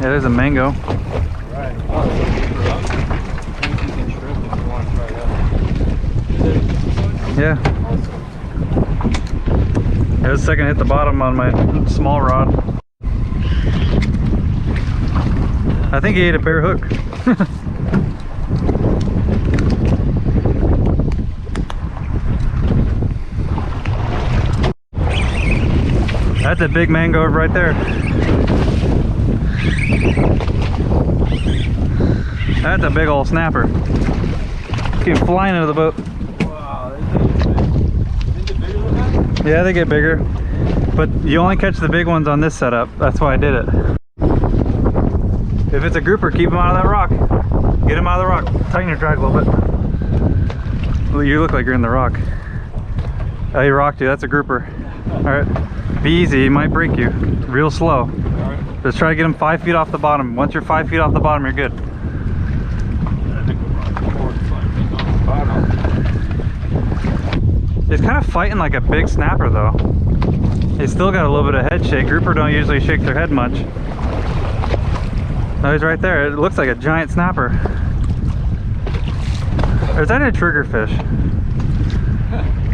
Yeah, there's a mango. Right. Yeah. It was second hit the bottom on my small rod. I think he ate a bare hook. That's a big mangrove right there. That's a big old snapper. Came flying into the boat. Wow, they get bigger than that? Yeah, they get bigger. But you only catch the big ones on this setup. That's why I did it. If it's a grouper, keep him out of that rock. Get him out of the rock. Tighten your drag a little bit. Well, you look like you're in the rock. Oh, he rocked you. That's a grouper. Alright. Be easy. He might break you. Real slow. Alright. Just try to get him 5 feet off the bottom. Once you're 5 feet off the bottom, you're good. He's kind of fighting like a big snapper though. He's still got a little bit of head shake. Grouper don't usually shake their head much. Oh, he's right there. It looks like a giant snapper. Or is that a triggerfish?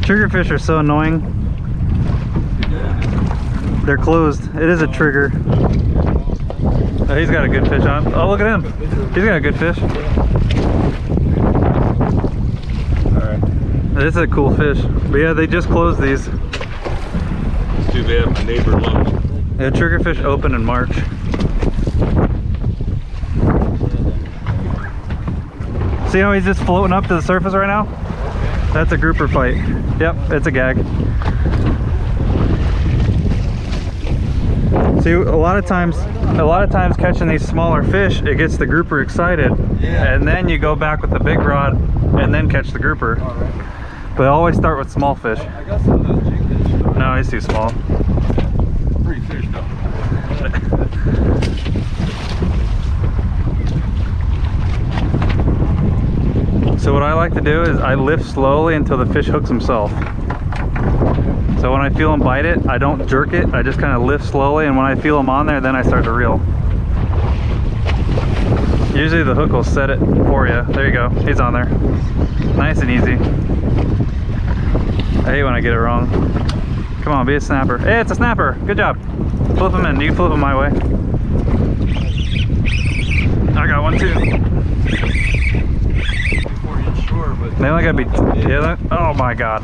Triggerfish are so annoying. They're closed. It is a trigger. Oh, he's got a good fish on. Oh, look at him. He's got a good fish. This is a cool fish. But yeah, they just closed these. It's too bad my neighbor loves it. Yeah, triggerfish open in March. See how he's just floating up to the surface right now? That's a grouper fight. Yep, it's a gag. See, a lot of times catching these smaller fish, it gets the grouper excited. Yeah. And then you go back with the big rod and then catch the grouper. But always start with small fish. I got some of those jigfish. No, he's too small. Pretty fish though. So what I like to do is I lift slowly until the fish hooks himself. So when I feel him bite it, I don't jerk it. I just kind of lift slowly, and when I feel him on there, then I start to reel. Usually the hook will set it for you. There you go. He's on there. Nice and easy. I hate when I get it wrong. Come on, be a snapper. Hey, it's a snapper. Good job. Flip him in. You can flip him my way. I got one too. They only gotta be. Yeah. Oh my God.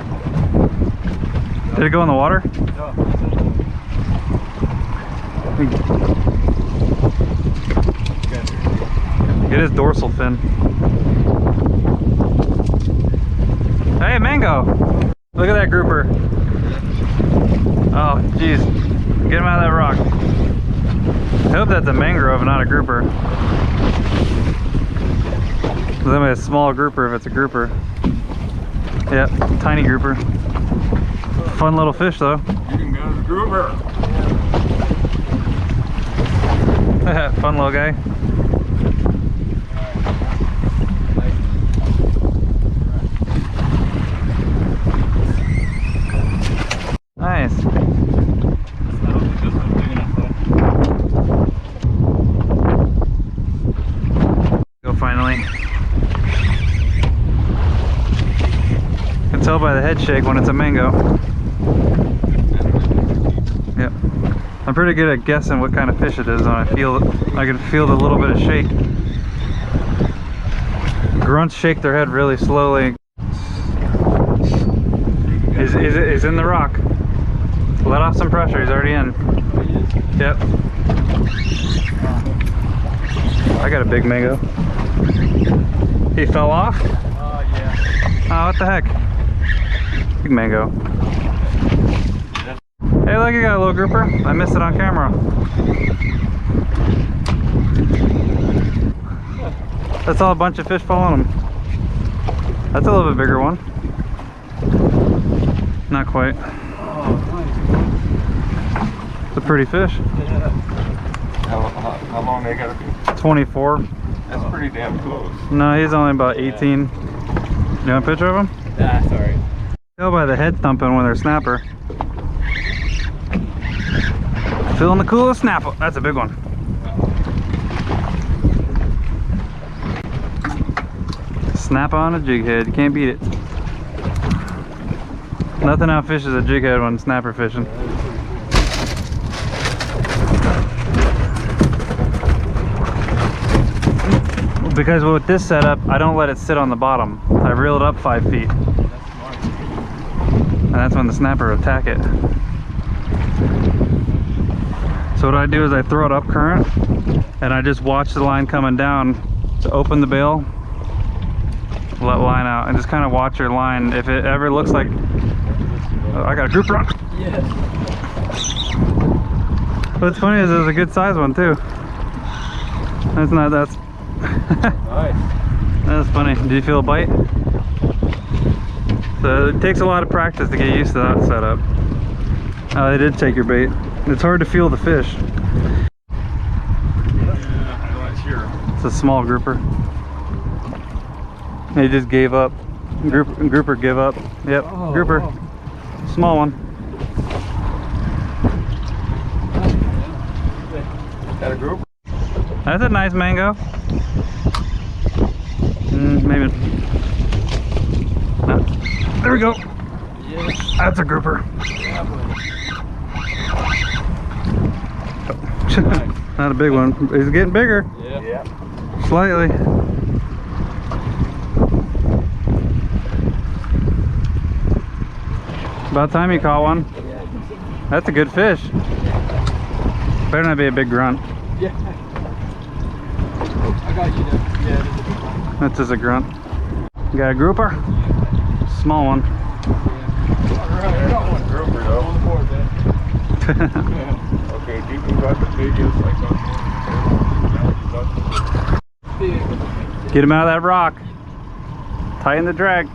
Did it go in the water? No. Get his dorsal fin. Hey, mango! Look at that grouper. Oh, jeez. Get him out of that rock. I hope that's a mangrove, not a grouper. That might be a small grouper if it's a grouper. Yeah, tiny grouper. Fun little fish though. You can go to the grouper. Fun little guy. Nice. Go finally. You can tell by the head shake when it's a mango. Yep. I'm pretty good at guessing what kind of fish it is when I can feel the little bit of shake. Grunts shake their head really slowly. He's in the rock. Let off some pressure, he's already in. Yep. I got a big mango. He fell off? Yeah. Oh, what the heck? Big mango. Hey, look, you got a little grouper. I missed it on camera. That's all a bunch of fish following him. That's a little bit bigger one. Not quite. It's a pretty fish. How long they gotta be? 24. That's pretty damn close. No, he's only about 18. You want a picture of him? Nah, sorry. Tell by the head thumping when they're snapper. Feeling the coolest snapper. That's a big one. Snap on a jig head, you can't beat it. Nothing outfishes a jig head when snapper fishing. Because with this setup, I don't let it sit on the bottom. I reel it up 5 feet. And that's when the snapper will attack it. So what I do is I throw it up current and I just watch the line coming down to open the bail, let line out, and just kind of watch your line. If it ever looks like, oh, I got a grouper on. Yes. What's funny is there's a good size one too. That's not, that's Nice. That's funny. Do you feel a bite? So it takes a lot of practice to get used to that setup. Oh, they did take your bait. It's hard to feel the fish. Yeah, I'm not sure. It's a small grouper. He just gave up. Grouper give up. Yep, Oh, grouper. wow. Small one. Got a group? That's a nice mango. Maybe. No. There we go. Yes. That's a grouper. Yeah, Not a big one. He's getting bigger. yeah. Slightly. About time you caught one. That's a good fish. Better not be a big grunt. Yeah. I got you there. Yeah, it is a big one. That's just a grunt. You got a grouper? Small one. Alright, got one. Grouper though. On the board, man. Okay, deep got the biggest. Get him out of that rock. Tighten the drag.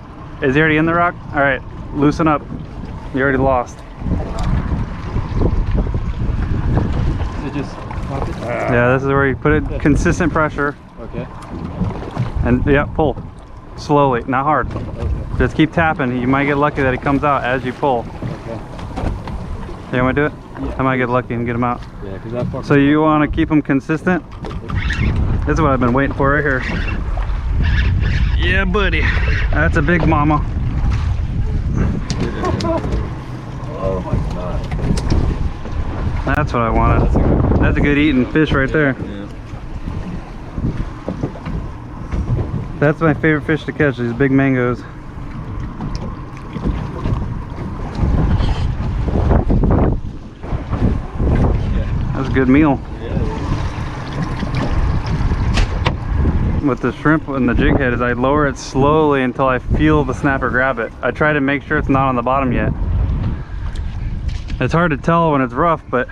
Is he already in the rock? Alright, loosen up. You already lost. Is it just pocket? Yeah, this is where you put it, consistent pressure. Okay. And yeah, pull. Slowly, not hard. Okay. Just keep tapping. You might get lucky that he comes out as you pull. Okay. You want me to do it? Yeah. I might get lucky and get him out. Yeah, because that fucker. So you want to keep them consistent? This is what I've been waiting for right here. Yeah, buddy. That's a big mama. Oh my god. That's what I wanted. That's a good eating fish right there. Yeah. That's my favorite fish to catch, these big mangoes. That's a good meal. With the shrimp and the jig head is I lower it slowly until I feel the snapper grab it. I try to make sure it's not on the bottom yet. It's hard to tell when it's rough, but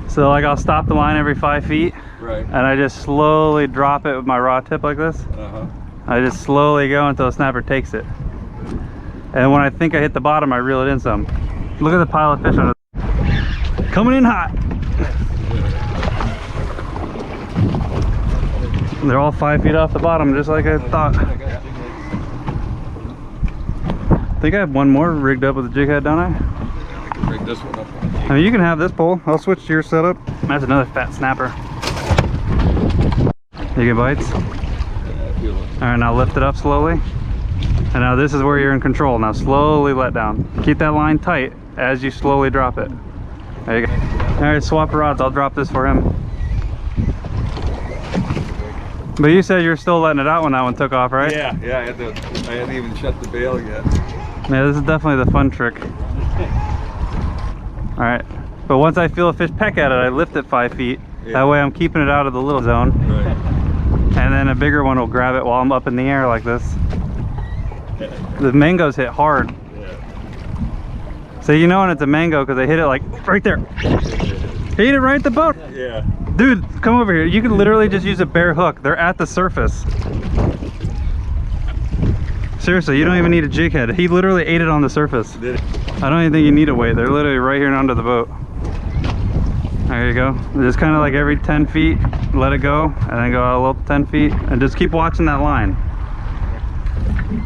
so like I'll stop the line every 5 feet. Right. And I just slowly drop it with my rod tip like this. I just slowly go until the snapper takes it. And when I think I hit the bottom, I reel it in some. Look at the pile of fish on it. Coming in hot. They're all 5 feet off the bottom, just like I thought. I think I have one more rigged up with a jig head, don't I? I can rig this one up. I mean, you can have this pole. I'll switch to your setup. That's another fat snapper. You get bites? Yeah, I feel it. All right, now lift it up slowly. And now this is where you're in control. Now slowly let down. Keep that line tight as you slowly drop it. There you go. All right, swap rods. I'll drop this for him. But you said you're still letting it out when that one took off, right? Yeah, I hadn't even shut the bail yet. Yeah, this is definitely the fun trick. All right, but once I feel a fish peck at it, I lift it 5 feet. Yeah. That way I'm keeping it out of the little zone. Right. And then a bigger one will grab it while I'm up in the air like this. The mangoes hit hard. Yeah. So you know when it's a mango because they hit it like right there. Hit it right at the boat. Yeah. Dude, come over here. You can literally just use a bare hook. They're at the surface. Seriously, you don't even need a jig head. He literally ate it on the surface. I don't even think you need a weight. They're literally right here and under the boat. There you go. Just kind of like every 10 feet, let it go, and then go a little 10 feet, and just keep watching that line.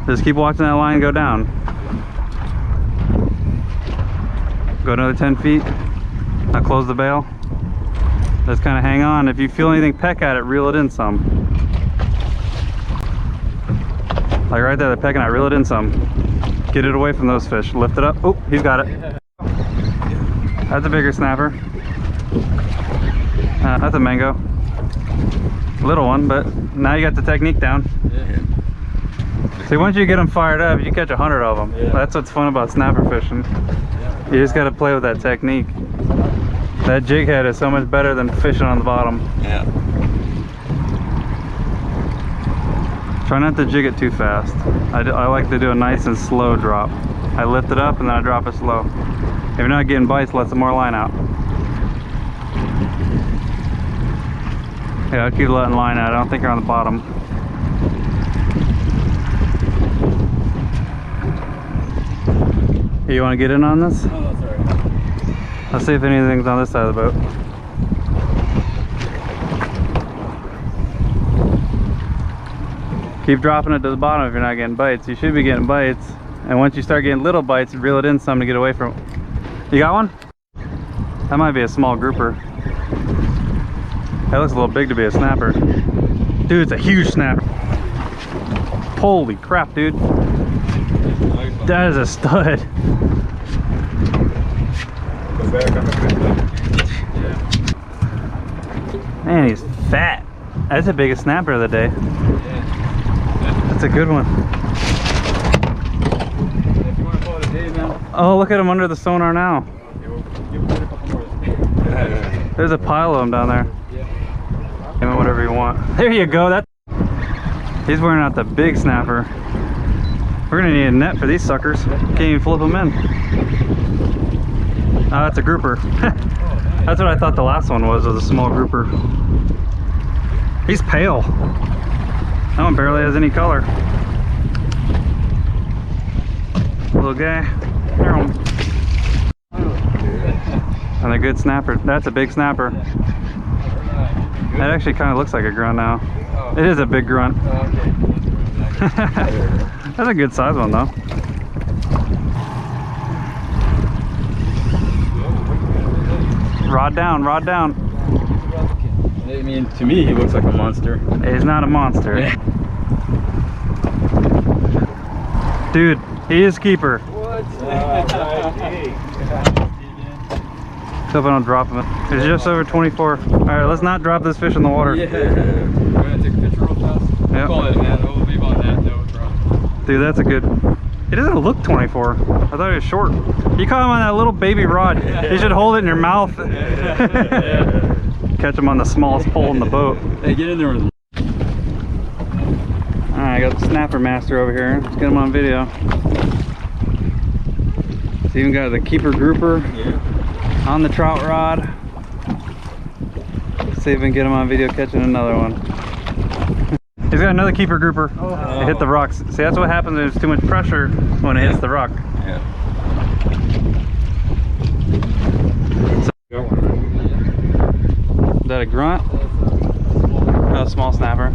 Just keep watching that line go down. Go another 10 feet. Now close the bail. Just kind of hang on. If you feel anything peck at it, reel it in some. Like right there, they're pecking out. Reel it in some. Get it away from those fish. Lift it up. Oh, he's got it. That's a bigger snapper. That's a mango. Little one, but now you got the technique down. Yeah. See, once you get them fired up, you catch 100 of them. Yeah. That's what's fun about snapper fishing. Yeah. You just got to play with that technique. That jig head is so much better than fishing on the bottom. Yeah. Try not to jig it too fast. I like to do a nice and slow drop. I lift it up and then I drop it slow. If you're not getting bites, let some more line out. Yeah, I'll keep letting line out. I don't think you're on the bottom. Hey, you want to get in on this? Oh, that's alright. Let's see if anything's on this side of the boat. Keep dropping it to the bottom if you're not getting bites. You should be getting bites. And once you start getting little bites, reel it in some to get away from it. You got one? That might be a small grouper. That looks a little big to be a snapper. Dude, it's a huge snapper. Holy crap, dude. That is a stud. Man, he's fat. That's the biggest snapper of the day. That's a good one. If you want to call it a day now. Oh, look at him under the sonar now. Give it a couple more. There's a pile of them down there. Yeah. Give him whatever you want. There you go. He's wearing out the big snapper. We're gonna need a net for these suckers. Can't even flip them in. Oh, that's a grouper. That's what I thought the last one was a small grouper. He's pale. That one barely has any color. Little guy. And a good snapper. That's a big snapper. That actually kind of looks like a grunt now. It is a big grunt. That's a good size one though. Rod down, rod down. I mean, to me, he looks like a monster. He's not a monster. Yeah. Dude, he is keeper. What? Hope I don't drop him. It's just over 24. Alright, let's not drop this fish in the water. Yeah. We're gonna take a picture real fast. Yep. Call it, man. We'll leave on that note, bro. Dude, that's a good... It doesn't look 24. I thought it was short. You caught him on that little baby rod. You should hold it in your mouth. Yeah. Catch him on the smallest pole in the boat. Hey, get in there with him. Alright, I got the snapper master over here. Let's get him on video. It's even got the keeper grouper on the trout rod. Let's see if we can get him on video catching another one. He's got another keeper grouper. It hit the rocks. See, that's what happens when there's too much pressure when it hits the rock. Yeah. Is that a grunt? No, small snapper.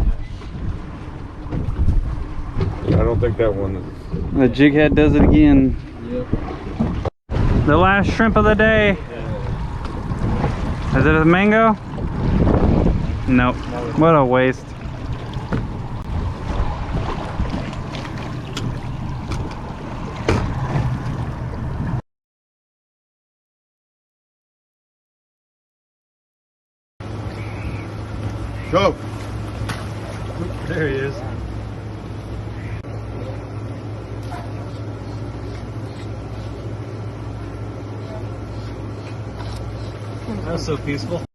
I don't think that one is. The jig head does it again. Yep. The last shrimp of the day. Is it a mango? Nope. What a waste. Go! There he is. That was so peaceful.